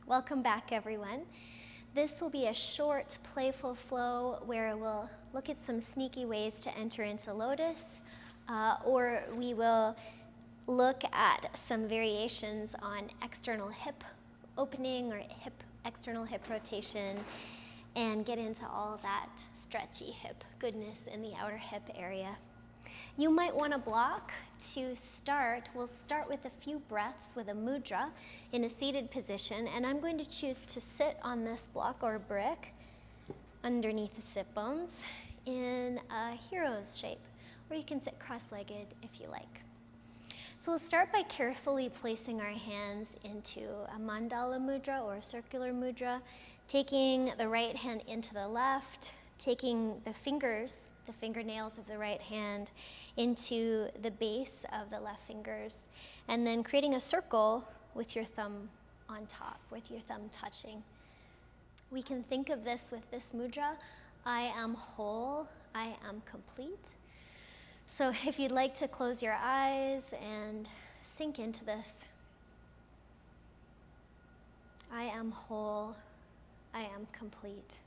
Welcome back, everyone. This will be a short, playful flow where we'll look at some sneaky ways to enter into lotus, or we will look at some variations on external hip opening or external hip rotation, and get into all of that stretchy hip goodness in the outer hip area. You might want to block to start. We'll start with a few breaths with a mudra in a seated position, and I'm going to choose to sit on this block or brick underneath the sit bones in a hero's shape, or you can sit cross-legged if you like. So we'll start by carefully placing our hands into a Mandala Mudra or a circular mudra, taking the right hand into the left, taking the fingernails of the right hand into the base of the left fingers, and then creating a circle with your thumb on top, with your thumb touching. We can think of this with this mudra: I am whole, I am complete. So if you'd like to close your eyes and sink into this. I am whole, I am complete.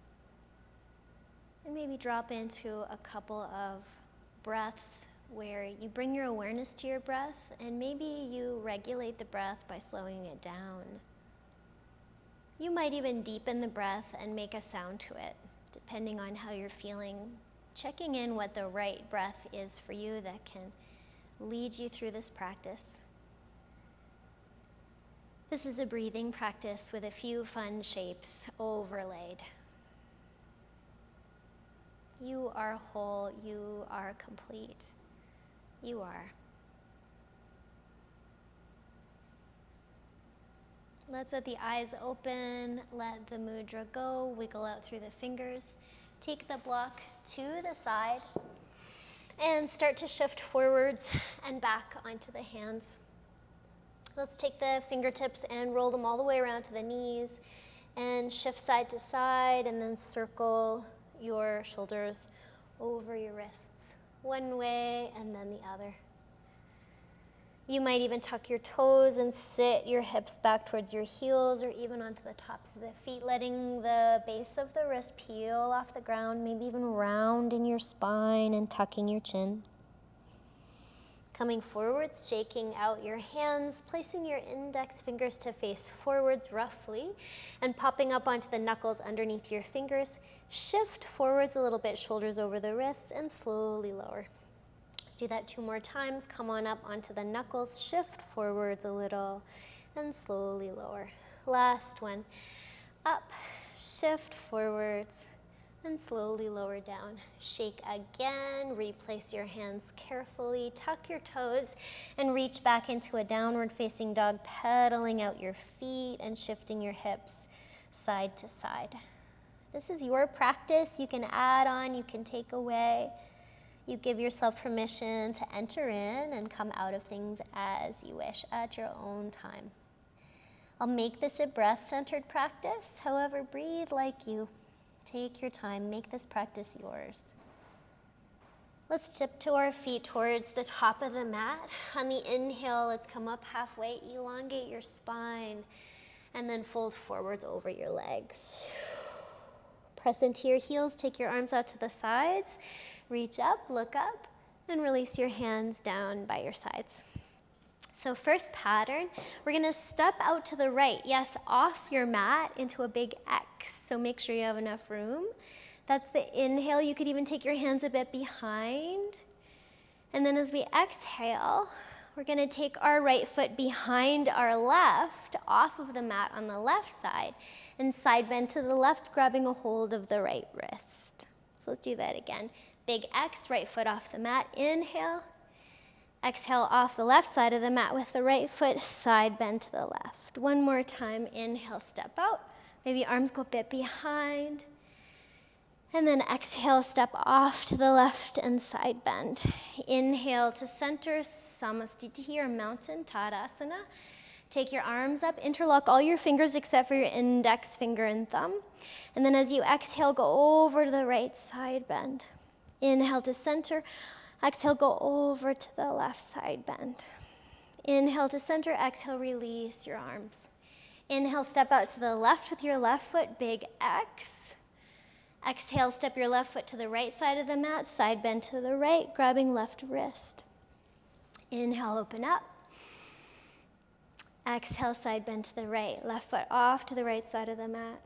And maybe drop into a couple of breaths where you bring your awareness to your breath, and maybe you regulate the breath by slowing it down. You might even deepen the breath and make a sound to it, depending on how you're feeling, checking in what the right breath is for you that can lead you through this practice. This is a breathing practice with a few fun shapes overlaid. You are whole, you are complete. You are. Let's let the eyes open, let the mudra go, wiggle out through the fingers. Take the block to the side and start to shift forwards and back onto the hands. Let's take the fingertips and roll them all the way around to the knees and shift side to side, and then circle your shoulders over your wrists, one way and then the other. You might even tuck your toes and sit your hips back towards your heels, or even onto the tops of the feet, letting the base of the wrist peel off the ground, maybe even round in your spine and tucking your chin. Coming forwards, shaking out your hands, placing your index fingers to face forwards roughly, and popping up onto the knuckles underneath your fingers. Shift forwards a little bit, shoulders over the wrists, and slowly lower. Let's do that 2 more times. Come on up onto the knuckles, shift forwards a little, and slowly lower. Last one. Up, shift forwards, and slowly lower down. Shake again, replace your hands carefully, tuck your toes, and reach back into a downward facing dog, pedaling out your feet and shifting your hips side to side. This is your practice. You can add on, you can take away. You give yourself permission to enter in and come out of things as you wish at your own time. I'll make this a breath-centered practice. However, breathe like you. Take your time, make this practice yours. Let's tiptoe our feet towards the top of the mat. On the inhale, let's come up halfway, elongate your spine, and then fold forwards over your legs. Press into your heels, take your arms out to the sides, reach up, look up, and release your hands down by your sides. So first pattern, we're gonna step out to the right, yes, off your mat into a big X, so make sure you have enough room. That's the inhale. You could even take your hands a bit behind. And then as we exhale, we're gonna take our right foot behind our left, off of the mat on the left side, and side bend to the left, grabbing a hold of the right wrist. So let's do that again. Big X, right foot off the mat, inhale. Exhale off the left side of the mat with the right foot, side bend to the left. One more time, inhale, step out. Maybe arms go a bit behind. And then exhale, step off to the left and side bend. Inhale to center, Samastiti or Mountain Tadasana. Take your arms up, interlock all your fingers except for your index finger and thumb. And then as you exhale, go over to the right side bend. Inhale to center. Exhale, go over to the left side bend. Inhale to center, exhale, release your arms. Inhale, step out to the left with your left foot, big X. Exhale, step your left foot to the right side of the mat, side bend to the right, grabbing left wrist. Inhale, open up. Exhale, side bend to the right, left foot off to the right side of the mat.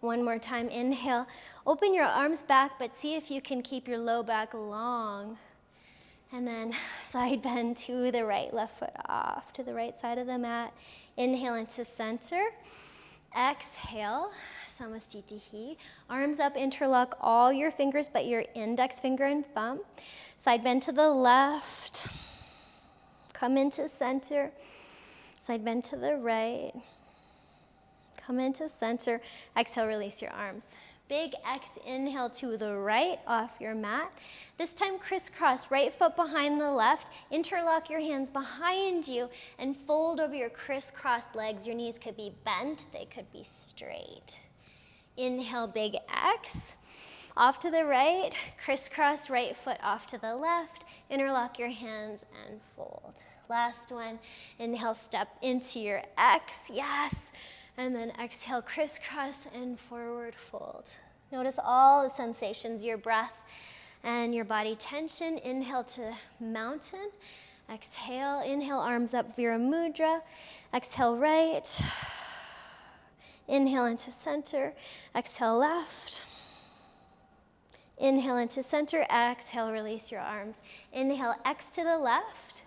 One more time, inhale, open your arms back, but see if you can keep your low back long. And then side bend to the right, left foot off to the right side of the mat. Inhale into center. Exhale, Samastitihi. Arms up, interlock all your fingers but your index finger and thumb. Side bend to the left. Come into center. Side bend to the right. Come into center. Exhale, release your arms. Big X, inhale to the right off your mat. This time crisscross, right foot behind the left. Interlock your hands behind you and fold over your crisscross legs. Your knees could be bent, they could be straight. Inhale, big X. Off to the right, crisscross, right foot off to the left. Interlock your hands and fold. Last one, inhale, step into your X, yes. And then exhale, crisscross and forward fold. Notice all the sensations, your breath and your body tension. Inhale to mountain. Exhale, inhale, arms up, Vira Mudra. Exhale, right. Inhale into center. Exhale, left. Inhale into center. Exhale, release your arms. Inhale, X to the left.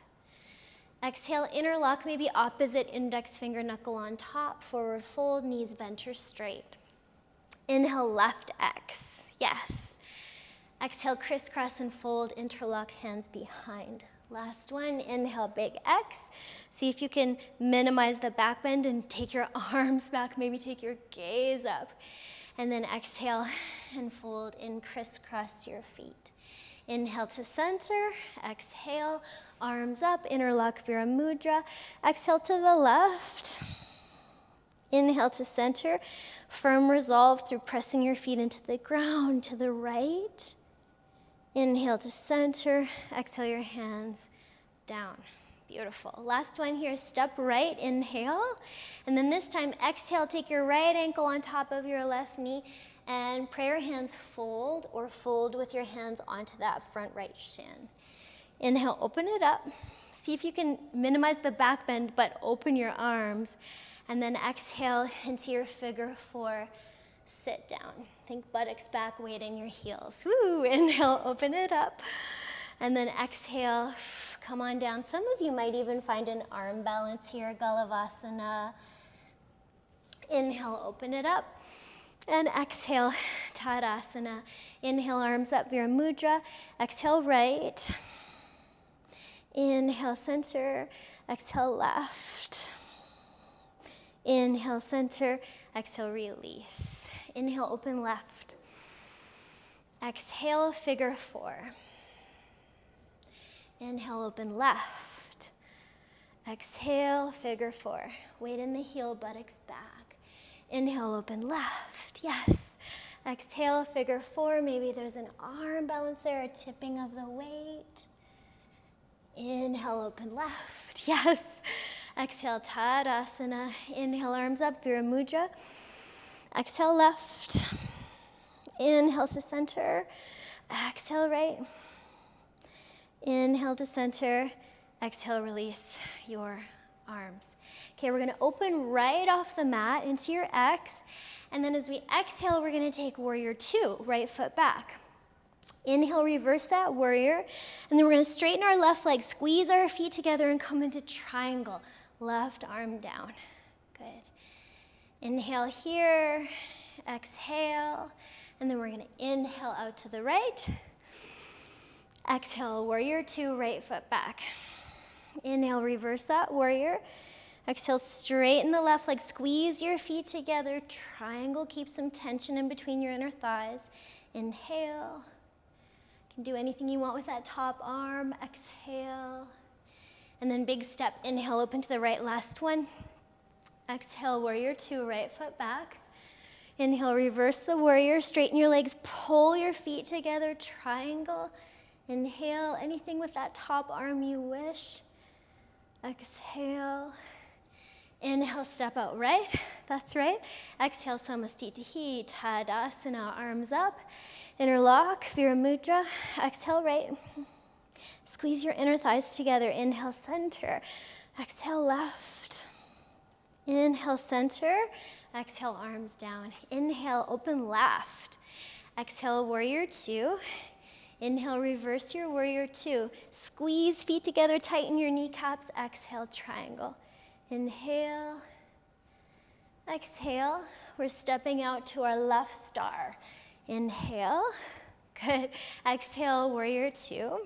Exhale, interlock, maybe opposite index finger knuckle on top, forward fold, knees bent or straight. Inhale, left X, yes. Exhale, crisscross and fold, interlock hands behind. Last one, inhale, big X. See if you can minimize the back bend and take your arms back, maybe take your gaze up. And then exhale and fold in, crisscross your feet. Inhale to center, exhale, arms up, interlock Vira Mudra. Exhale to the left. Inhale to center, firm resolve through pressing your feet into the ground to the right. Inhale to center, exhale your hands down. Beautiful. Last one here, step right, inhale. And then this time, exhale, take your right ankle on top of your left knee and prayer hands fold or fold with your hands onto that front right shin. Inhale, open it up. See if you can minimize the back bend, but open your arms. And then exhale into your figure four, sit down. Think buttocks back, weight in your heels. Woo, inhale, open it up. And then exhale, come on down. Some of you might even find an arm balance here, Galavasana. Inhale, open it up. And exhale, Tadasana. Inhale, arms up, Vira Mudra. Exhale, right. Inhale, center. Exhale, left. Inhale, center. Exhale, release. Inhale, open left. Exhale, figure four. Inhale, open left. Exhale, figure four. Weight in the heel, buttocks back. Inhale, open left, yes. Exhale, figure four. Maybe there's an arm balance there, a tipping of the weight. Inhale, open left, yes. Exhale, Tadasana. Inhale, arms up, Vira Mudra. Exhale, left. Inhale to center. Exhale, right. Inhale to center. Exhale, release your arms. Okay, we're gonna open right off the mat into your X, and then as we exhale, we're gonna take warrior two, right foot back. Inhale, reverse that warrior, and then we're gonna straighten our left leg, squeeze our feet together and come into triangle. Left arm down, good. Inhale here, exhale, and then we're gonna inhale out to the right. Exhale, warrior two, right foot back. Inhale, reverse that warrior. Exhale, straighten the left leg, squeeze your feet together, triangle, keep some tension in between your inner thighs. Inhale, you can do anything you want with that top arm, exhale. And then big step, inhale, open to the right, last one. Exhale, warrior two, right foot back. Inhale, reverse the warrior, straighten your legs, pull your feet together, triangle. Inhale, anything with that top arm you wish. Exhale. Inhale, step out right. That's right. Exhale, Samastitihi, Tadasana, arms up. Interlock, Vira Mudra. Exhale, right. Squeeze your inner thighs together. Inhale, center. Exhale, left. Inhale, center. Exhale, arms down. Inhale, open left. Exhale, warrior two. Inhale, reverse your warrior two. Squeeze feet together, tighten your kneecaps. Exhale, triangle. Inhale. Exhale. We're stepping out to our left star. Inhale. Good. Exhale, warrior two.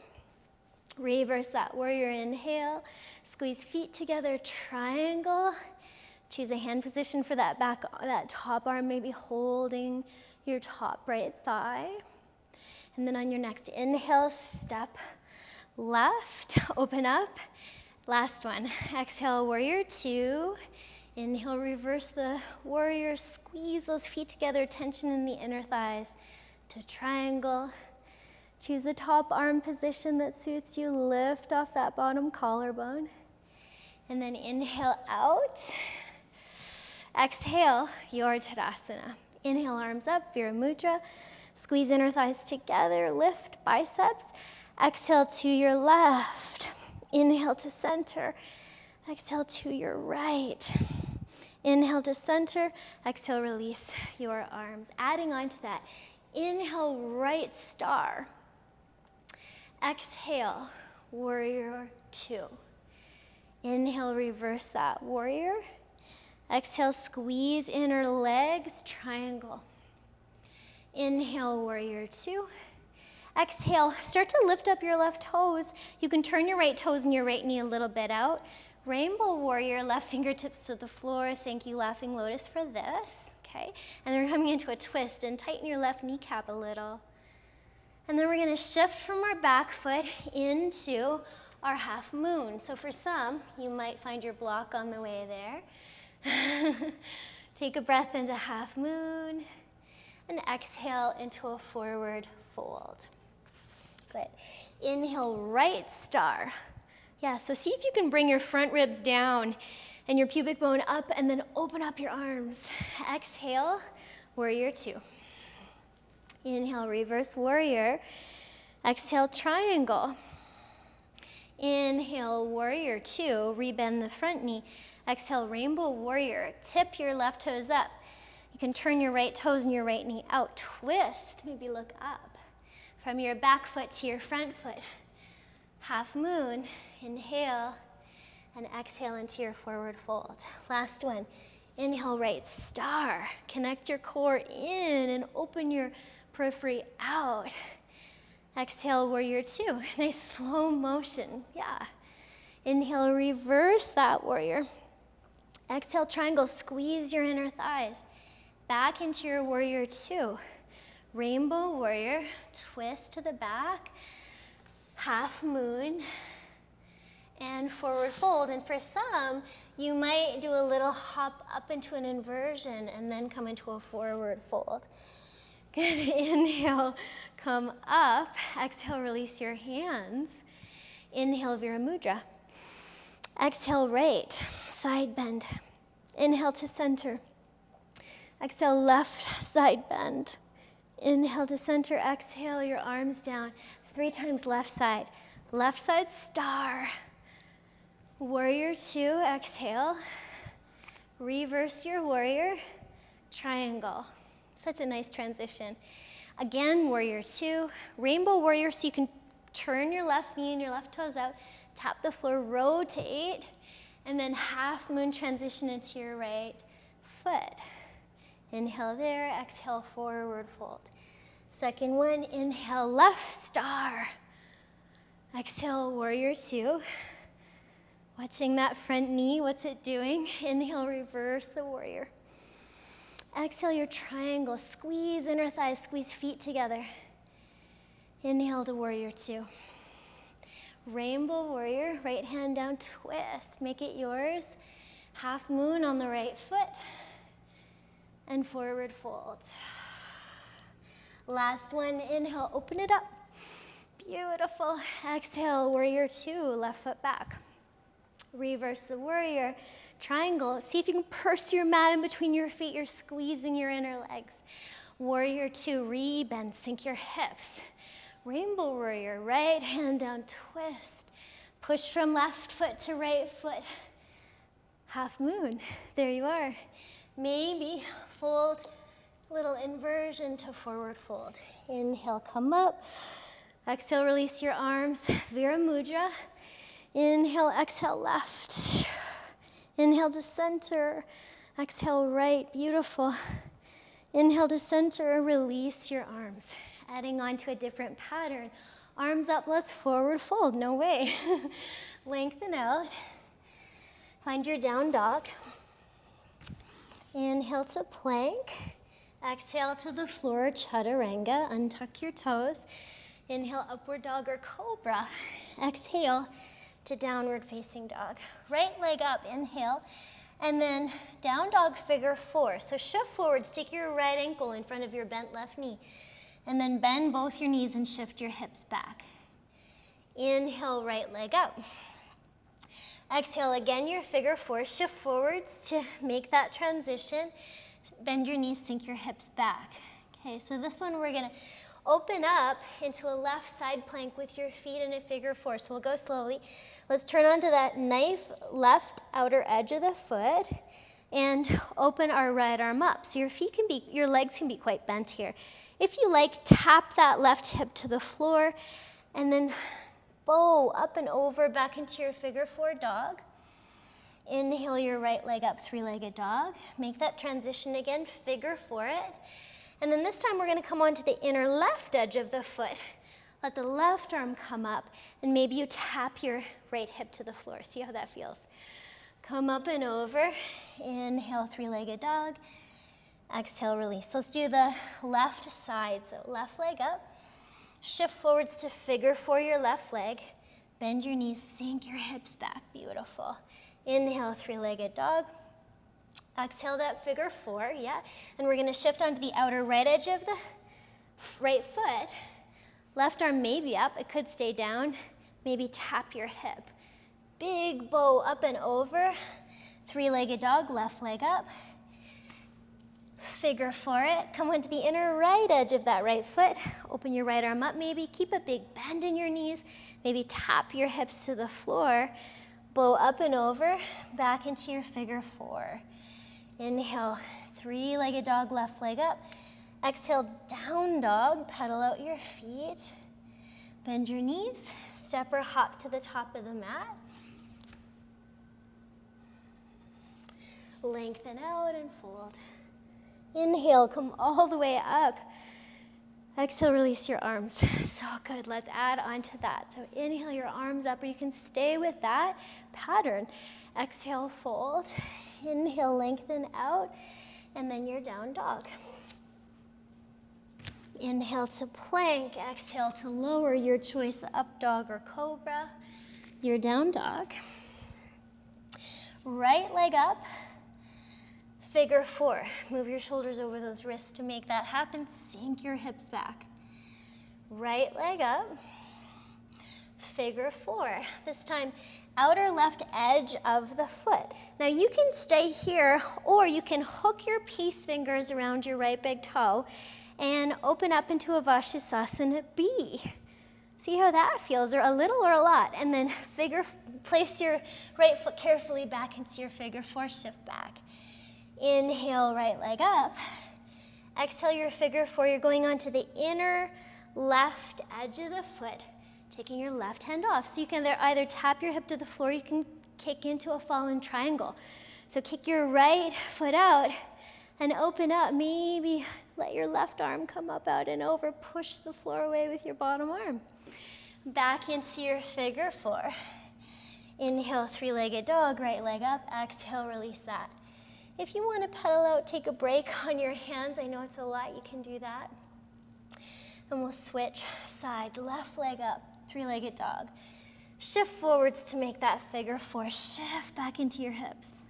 Reverse that warrior. Inhale. Squeeze feet together, triangle. Choose a hand position for that top arm, maybe holding your top right thigh. And then on your next inhale, step left, open up. Last one. Exhale, warrior two. Inhale, reverse the warrior. Squeeze those feet together, tension in the inner thighs to triangle. Choose the top arm position that suits you. Lift off that bottom collarbone. And then inhale out. Exhale, your Tadasana. Inhale, arms up, Vira Mudra. Squeeze inner thighs together, lift biceps. Exhale to your left. Inhale to center. Exhale to your right. Inhale to center. Exhale, release your arms. Adding on to that, inhale, right star. Exhale, warrior two. Inhale, reverse that warrior. Exhale, squeeze inner legs, triangle. Inhale, warrior two. Exhale, start to lift up your left toes. You can turn your right toes and your right knee a little bit out. Rainbow warrior, left fingertips to the floor. Thank you, laughing lotus, for this. Okay, and then we're coming into a twist, and tighten your left kneecap a little. And then we're gonna shift from our back foot into our half moon. So for some, you might find your block on the way there. Take a breath into half moon, and exhale into a forward fold. Good. Inhale, right star. Yeah, so see if you can bring your front ribs down and your pubic bone up, and then open up your arms. Exhale, warrior two. Inhale, reverse warrior. Exhale, triangle. Inhale, warrior two. Rebend the front knee. Exhale, rainbow warrior. Tip your left toes up. You can turn your right toes and your right knee out. Twist, maybe look up. From your back foot to your front foot. Half moon, inhale, and exhale into your forward fold. Last one, inhale, right star. Connect your core in and open your periphery out. Exhale, warrior two. Nice slow motion, yeah. Inhale, reverse that warrior. Exhale, triangle, squeeze your inner thighs. Back into your warrior two. Rainbow warrior, twist to the back. Half moon, and forward fold. And for some, you might do a little hop up into an inversion and then come into a forward fold. Good. Inhale, come up. Exhale, release your hands. Inhale, Vira Mudra. Exhale, right, side bend. Inhale to center. Exhale, left side bend. Inhale to center. Exhale, your arms down. 3 times left side. Left side star. Warrior two, exhale. Reverse your warrior. Triangle. Such a nice transition. Again, warrior two. Rainbow warrior, so you can turn your left knee and your left toes out. Tap the floor, rotate. And then half moon transition into your right foot. Inhale there, exhale, forward fold. Second one, inhale, left star. Exhale, warrior two. Watching that front knee, what's it doing? Inhale, reverse the warrior. Exhale, your triangle. Squeeze inner thighs, squeeze feet together. Inhale to warrior two. Rainbow warrior, right hand down, twist. Make it yours. Half moon on the right foot. And forward fold. Last one, inhale, open it up. Beautiful. Exhale, warrior two, left foot back. Reverse the warrior. Triangle. See if you can purse your mat in between your feet. You're squeezing your inner legs. Warrior 2, re-bend, sink your hips. Rainbow warrior, right hand down, twist. Push from left foot to right foot. Half moon, there you are. Maybe fold, little inversion to forward fold. Inhale, come up. Exhale, release your arms. Vira Mudra. Inhale, exhale, left. Inhale to center. Exhale, right, beautiful. Inhale to center, release your arms. Adding on to a different pattern. Arms up, let's forward fold, no way. Lengthen out. Find your down dog. Inhale to plank. Exhale to the floor, chaturanga. Untuck your toes. Inhale, upward dog or cobra. Exhale to downward facing dog. Right leg up, inhale. And then down dog, figure 4. So shift forward, stick your right ankle in front of your bent left knee. And then bend both your knees and shift your hips back. Inhale, right leg up. Exhale again, your figure 4. Shift forwards to make that transition. Bend your knees, sink your hips back. Okay, so this one we're gonna open up into a left side plank with your feet in a figure 4. So we'll go slowly. Let's turn onto that knife left outer edge of the foot and open our right arm up. So your legs can be quite bent here. If you like, tap that left hip to the floor and then bow up and over back into your figure 4 dog. Inhale your right leg up, 3-legged dog. Make that transition again, figure 4 it. And then this time we're gonna come onto the inner left edge of the foot. Let the left arm come up, and maybe you tap your right hip to the floor. See how that feels. Come up and over. Inhale, 3-legged dog. Exhale, release. Let's do the left side. So left leg up. Shift forwards to figure 4 your left leg. Bend your knees, sink your hips back. Beautiful. Inhale, 3-legged dog. Exhale that figure 4, yeah. And we're gonna shift onto the outer right edge of the right foot. Left arm may be up, it could stay down. Maybe tap your hip. Big bow up and over. 3-legged dog, left leg up. Figure 4 it. Come onto the inner right edge of that right foot. Open your right arm up maybe. Keep a big bend in your knees. Maybe tap your hips to the floor. Bow up and over. Back into your figure 4. Inhale, 3-legged dog, left leg up. Exhale, down dog, pedal out your feet. Bend your knees, step or hop to the top of the mat. Lengthen out and fold. Inhale, come all the way up. Exhale, release your arms. So good, let's add on to that. So inhale your arms up, or you can stay with that pattern. Exhale, fold. Inhale, lengthen out, and then your down dog. Inhale to plank, exhale to lower, your choice, up dog or cobra, your down dog. Right leg up, figure 4. Move your shoulders over those wrists to make that happen. Sink your hips back. Right leg up, figure 4. This time, outer left edge of the foot. Now you can stay here, or you can hook your peace fingers around your right big toe and open up into a Vashisthasana B. See how that feels, or a little or a lot. And then place your right foot carefully back into your figure 4, shift back. Inhale, right leg up. Exhale your figure 4, you're going onto the inner left edge of the foot, taking your left hand off. So you can either tap your hip to the floor, you can kick into a fallen triangle. So kick your right foot out and open up. Maybe let your left arm come up out and over. Push the floor away with your bottom arm. Back into your figure 4. Inhale, 3-legged dog, right leg up. Exhale, release that. If you want to pedal out, take a break on your hands. I know it's a lot, you can do that. And we'll switch side, left leg up, 3-legged dog. Shift forwards to make that figure 4. Shift back into your hips.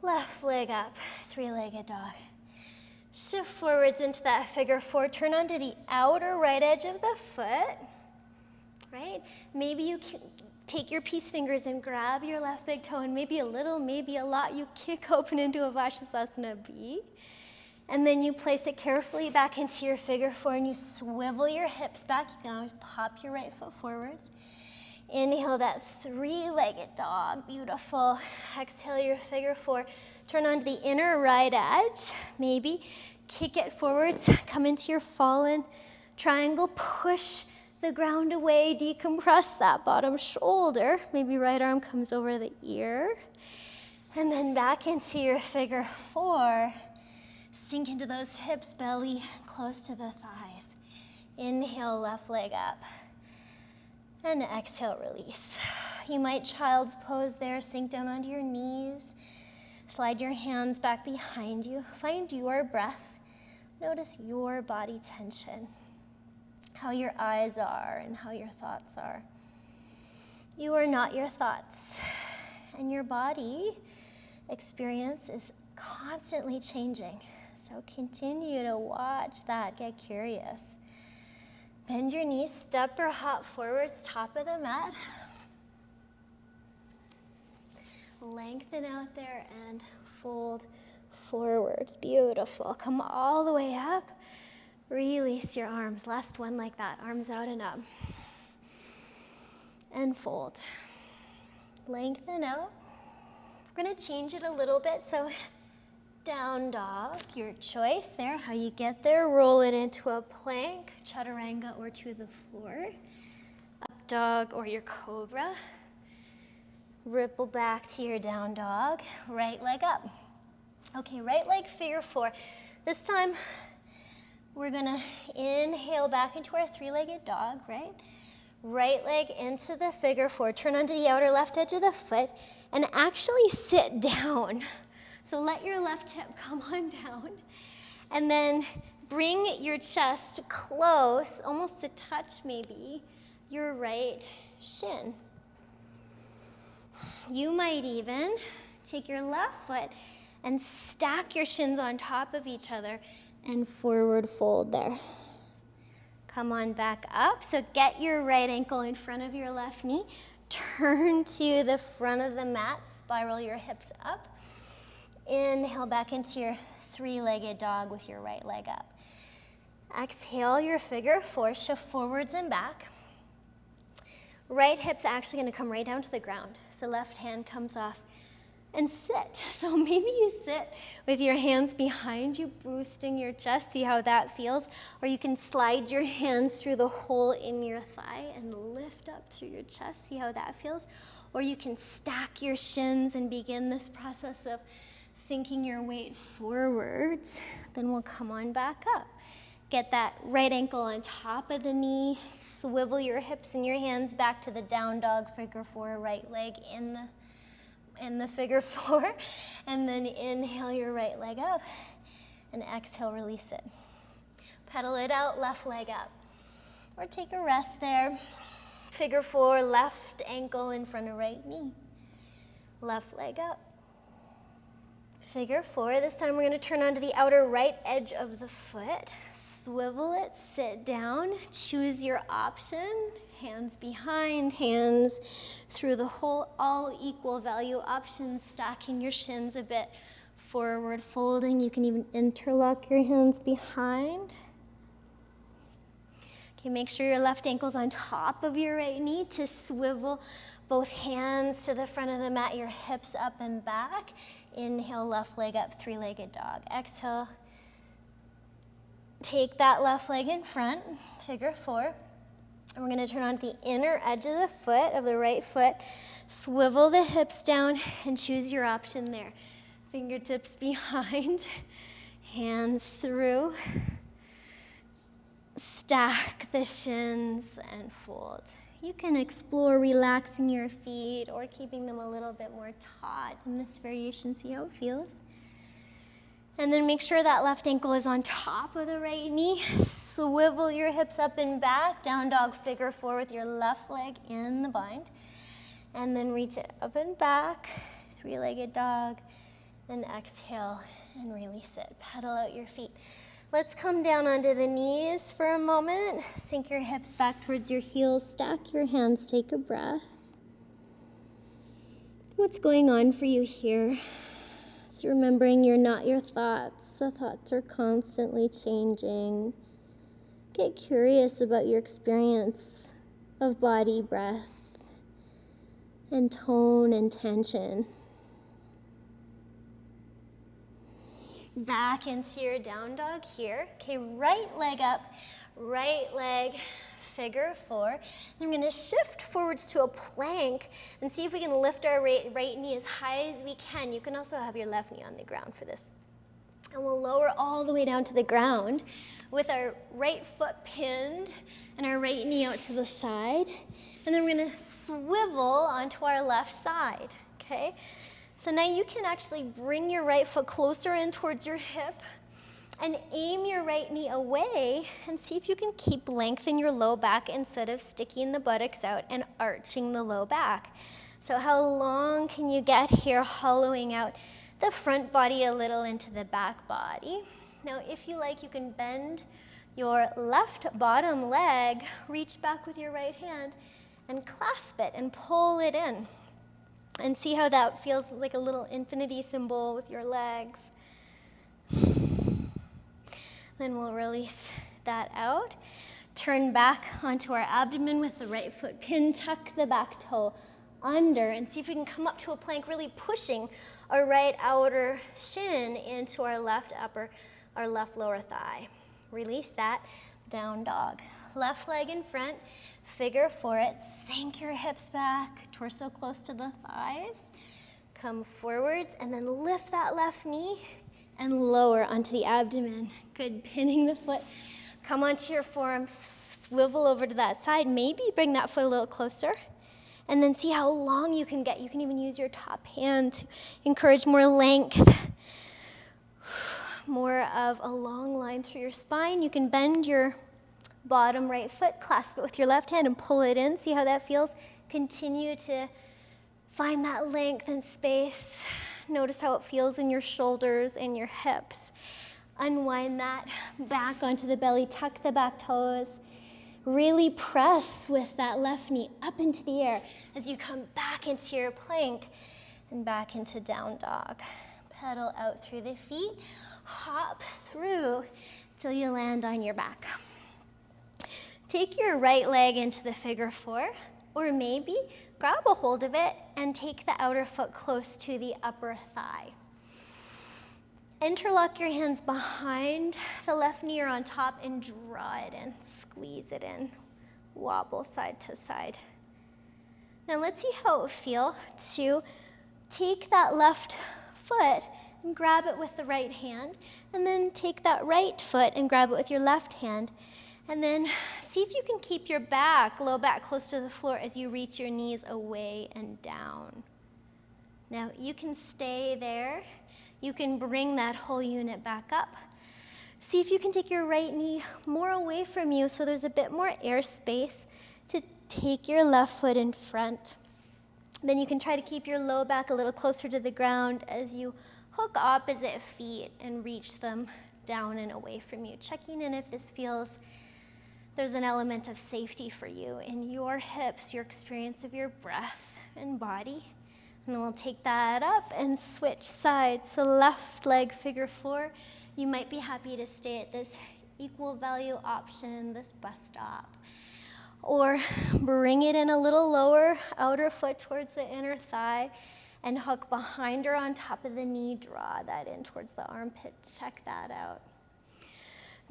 Left leg up, 3-legged dog. Shift forwards into that figure 4. Turn onto the outer right edge of the foot, right? Maybe you can Take your peace fingers and grab your left big toe, and maybe a little, maybe a lot, you kick open into a Vajrasana B. And then you place it carefully back into your figure four, and you swivel your hips back. You can always pop your right foot forwards. Inhale that three-legged dog, beautiful. Exhale your figure four. Turn onto the inner right edge, maybe. Kick it forwards, come into your fallen triangle, push the ground away, decompress that bottom shoulder. Maybe right arm comes over the ear. And then back into your figure four. Sink into those hips, belly close to the thighs. Inhale, left leg up. And exhale, release. You might child's pose there, sink down onto your knees. Slide your hands back behind you. Find your breath. Notice your body tension, how your eyes are and how your thoughts are. You are not your thoughts, and your body experience is constantly changing. So continue to watch that, get curious. Bend your knees, step or hop forwards, top of the mat. Lengthen out there and fold forwards. Beautiful. Come all the way up. Release your arms. Last one like that. Arms out and up. And fold. Lengthen out. We're going to change it a little bit. So down dog, your choice there, how you get there. Roll it into a plank, chaturanga, or to the floor. Up dog or your cobra. Ripple back to your down dog. Right leg up. Okay, right leg figure four. This time, we're gonna inhale back into our three-legged dog, right? Right leg into the figure four. Turn onto the outer left edge of the foot and actually sit down. So let your left hip come on down, and then bring your chest close, almost to touch maybe, your right shin. You might even take your left foot and stack your shins on top of each other and forward fold there. Come on back up. So get your right ankle in front of your left knee. Turn to the front of the mat, spiral your hips up. Inhale back into your three-legged dog with your right leg up. Exhale your figure four, shift forwards and back. Right hip's actually gonna come right down to the ground. So left hand comes off and sit. So maybe you sit with your hands behind you, boosting your chest, see how that feels. Or you can slide your hands through the hole in your thigh and lift up through your chest, see how that feels. Or you can stack your shins and begin this process of sinking your weight forwards. Then we'll come on back up. Get that right ankle on top of the knee, swivel your hips and your hands back to the down dog figure four, right leg in the figure four, and then inhale your right leg up, and exhale, release it. Pedal it out, left leg up. Or take a rest there. Figure four, left ankle in front of right knee. Left leg up. Figure four, this time we're gonna turn onto the outer right edge of the foot. Swivel it, sit down, choose your option. Hands behind, hands through the hole, all equal value options, stacking your shins a bit forward, folding. You can even interlock your hands behind. Okay, make sure your left ankle's on top of your right knee to swivel both hands to the front of the mat, your hips up and back. Inhale, left leg up, three-legged dog. Exhale, take that left leg in front, figure four. And we're gonna turn onto the inner edge of the foot, of the right foot. Swivel the hips down and choose your option there. Fingertips behind, hands through. Stack the shins and fold. You can explore relaxing your feet or keeping them a little bit more taut in this variation, see how it feels. And then make sure that left ankle is on top of the right knee. Swivel your hips up and back, down dog figure four with your left leg in the bind. And then reach it up and back, three-legged dog, and exhale and release it. Pedal out your feet. Let's come down onto the knees for a moment. Sink your hips back towards your heels, stack your hands, take a breath. What's going on for you here? Just remembering you're not your thoughts. The thoughts are constantly changing. Get curious about your experience of body, breath, and tone and tension. Back into your down dog here. Okay, right leg up, right leg, figure four. I'm going to shift forwards to a plank and see if we can lift our right knee as high as we can. You can also have your left knee on the ground for this. And we'll lower all the way down to the ground with our right foot pinned and our right knee out to the side. And then we're going to swivel onto our left side, okay? So now you can actually bring your right foot closer in towards your hip and aim your right knee away and see if you can keep length in your low back instead of sticking the buttocks out and arching the low back. So how long can you get here, hollowing out the front body a little into the back body? Now, if you like, you can bend your left bottom leg, reach back with your right hand, and clasp it and pull it in. And see how that feels like a little infinity symbol with your legs. Then we'll release that out. Turn back onto our abdomen with the right foot pinned. Tuck the back toe under and see if we can come up to a plank, really pushing our right outer shin into our left lower thigh. Release that, down dog. Left leg in front, figure four it, sink your hips back, torso close to the thighs. Come forwards and then lift that left knee and lower onto the abdomen. Good, pinning the foot. Come onto your forearms, swivel over to that side. Maybe bring that foot a little closer. And then see how long you can get. You can even use your top hand to encourage more length, more of a long line through your spine. You can bend your bottom right foot, clasp it with your left hand and pull it in. See how that feels? Continue to find that length and space. Notice how it feels in your shoulders and your hips. Unwind that back onto the belly, tuck the back toes. Really press with that left knee up into the air as you come back into your plank and back into down dog. Pedal out through the feet, hop through till you land on your back. Take your right leg into the figure four, or maybe grab a hold of it and take the outer foot close to the upper thigh. Interlock your hands behind the left knee or on top and draw it in. Squeeze it in. Wobble side to side. Now let's see how it would feel to take that left foot and grab it with the right hand, and then take that right foot and grab it with your left hand. And then see if you can keep your back, low back, close to the floor as you reach your knees away and down. Now you can stay there. You can bring that whole unit back up. See if you can take your right knee more away from you so there's a bit more air space to take your left foot in front. Then you can try to keep your low back a little closer to the ground as you hook opposite feet and reach them down and away from you. Checking in if this feels there's an element of safety for you in your hips, your experience of your breath and body. And then we'll take that up and switch sides. So left leg figure four. You might be happy to stay at this equal value option, this bus stop. Or bring it in a little lower, outer foot towards the inner thigh and hook behind or on top of the knee. Draw that in towards the armpit. Check that out.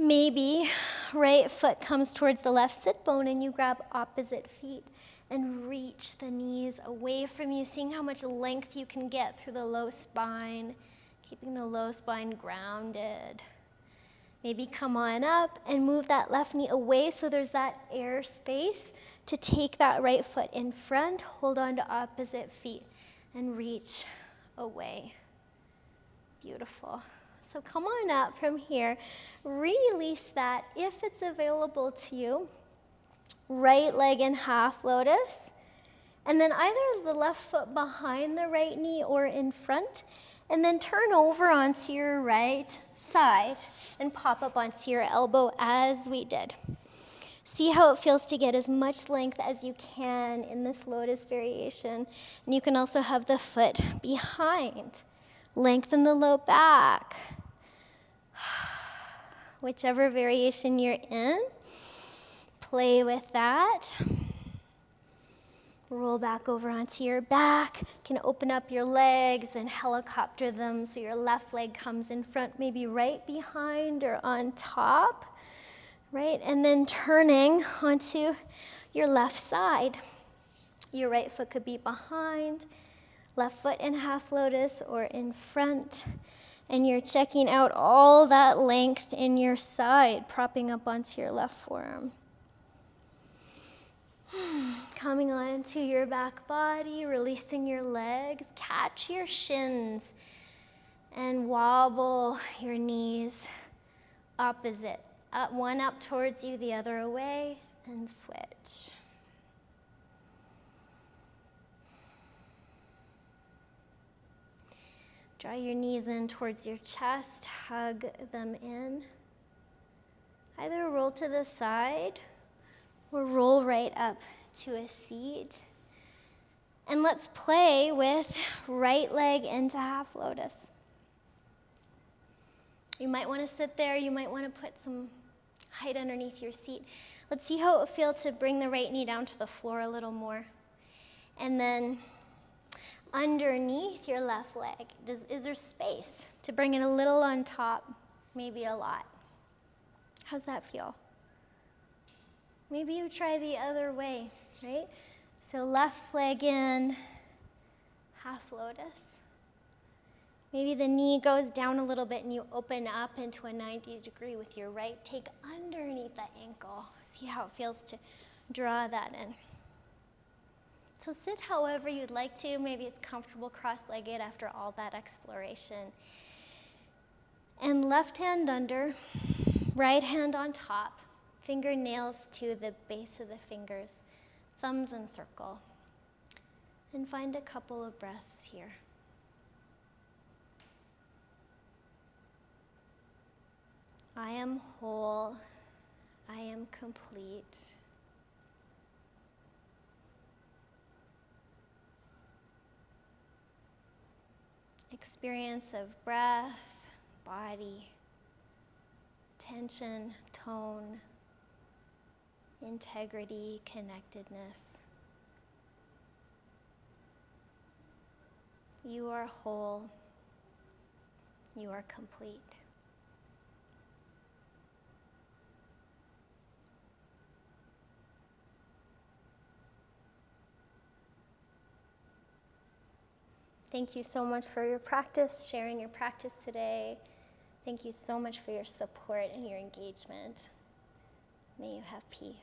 Maybe right foot comes towards the left sit bone and you grab opposite feet and reach the knees away from you, seeing how much length you can get through the low spine, keeping the low spine grounded. Maybe come on up and move that left knee away so there's that air space to take that right foot in front, hold on to opposite feet, and reach away. Beautiful. So come on up from here. Release that if it's available to you. Right leg in half lotus. And then either the left foot behind the right knee or in front. And then turn over onto your right side and pop up onto your elbow as we did. See how it feels to get as much length as you can in this lotus variation. And you can also have the foot behind. Lengthen the low back. Whichever variation you're in, play with that. Roll back over onto your back. You can open up your legs and helicopter them so your left leg comes in front, maybe right behind or on top. Right, and then turning onto your left side. Your right foot could be behind, left foot in half lotus or in front. And you're checking out all that length in your side, propping up onto your left forearm. Coming onto your back body, releasing your legs. Catch your shins and wobble your knees opposite. One up towards you, the other away, and switch. Draw your knees in towards your chest, hug them in. Either roll to the side or roll right up to a seat. And let's play with right leg into half lotus. You might want to sit there, you might want to put some height underneath your seat. Let's see how it would feel to bring the right knee down to the floor a little more. And then underneath your left leg, is there space to bring it a little on top, maybe a lot? How's that feel? Maybe you try the other way, right? So left leg in, half lotus. Maybe the knee goes down a little bit and you open up into a 90 degree with your right. Take underneath that ankle. See how it feels to draw that in. So sit however you'd like to. Maybe it's comfortable cross-legged after all that exploration. And left hand under, right hand on top, fingernails to the base of the fingers, thumbs in circle. And find a couple of breaths here. I am whole, I am complete. Experience of breath, body, tension, tone, integrity, connectedness. You are whole, you are complete. Thank you so much for your practice, sharing your practice today. Thank you so much for your support and your engagement. May you have peace.